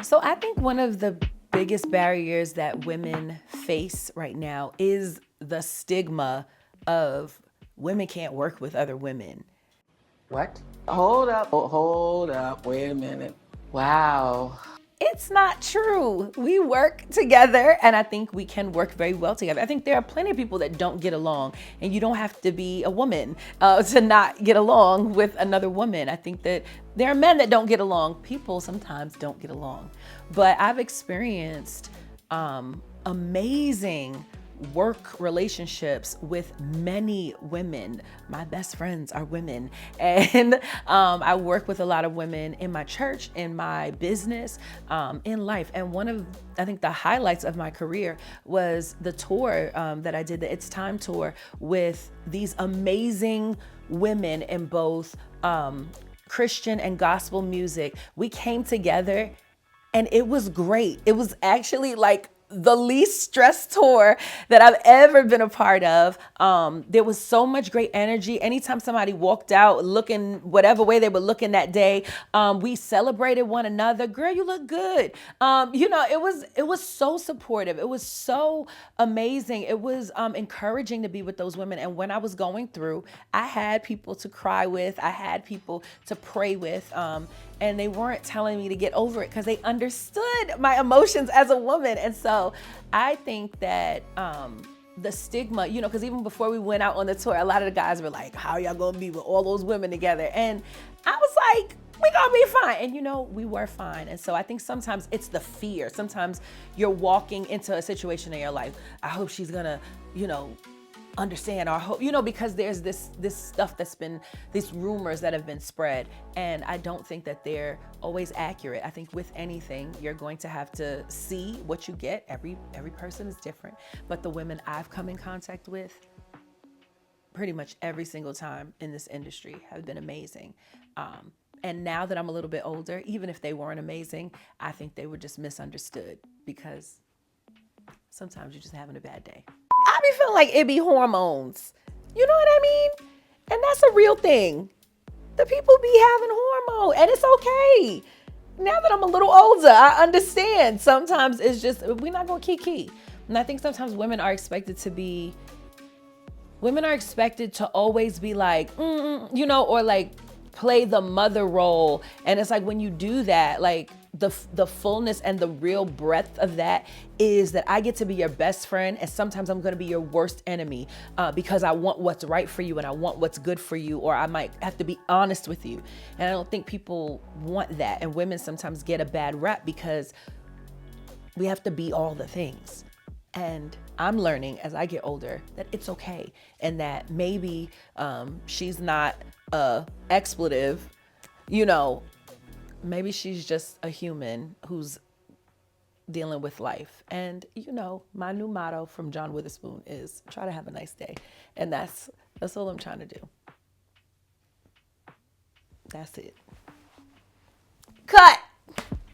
So I think one of the biggest barriers that women face right now is the stigma of women can't work with other women. What? Hold up. Wait a minute. Wow. It's not true. We work together, and I think we can work very well together. I think there are plenty of people that don't get along, and you don't have to be a woman to not get along with another woman. I think that there are men that don't get along. People sometimes don't get along, but I've experienced amazing work relationships with many women. My best friends are women, and I work with a lot of women in my church, in my business, in life. And one of, I think, the highlights of my career was the tour that I did, the It's Time tour, with these amazing women in both Christian and gospel music. We came together and it was great. It was actually like the least stressed tour that I've ever been a part of. There was so much great energy. Anytime somebody walked out looking whatever way they were looking that day, we celebrated one another. Girl, you look good. It was so supportive. It was so amazing. It was encouraging to be with those women. And when I was going through, I had people to cry with. I had people to pray with. And they weren't telling me to get over it because they understood my emotions as a woman. And so I think that the stigma, because even before we went out on the tour, a lot of the guys were like, how are y'all gonna be with all those women together? And I was like, we gonna be fine. And we were fine. And so I think sometimes it's the fear. Sometimes you're walking into a situation in your life. I hope she's gonna, understand, or hope, because there's this stuff that's been, these rumors that have been spread, and I don't think that they're always accurate. I think with anything, you're going to have to see what you get. Every person is different, but the women I've come in contact with, pretty much every single time in this industry, have been amazing. And now that I'm a little bit older, even if they weren't amazing, I think they were just misunderstood, because sometimes you're just having a bad day. I be feeling like it be hormones. You know what I mean? And that's a real thing. The people be having hormones, and it's okay. Now that I'm a little older, I understand. Sometimes it's just, we're not gonna kiki. And I think sometimes women are expected to always be like, or like play the mother role. And it's like, when you do that, like, the fullness and the real breadth of that is that I get to be your best friend, and sometimes I'm going to be your worst enemy, because I want what's right for you and I want what's good for you, or I might have to be honest with you. And I don't think people want that. And women sometimes get a bad rap because we have to be all the things. And I'm learning as I get older that it's okay, and that maybe she's not a expletive, maybe she's just a human who's dealing with life. And my new motto from John Witherspoon is try to have a nice day. And that's all I'm trying to do. That's it. Cut.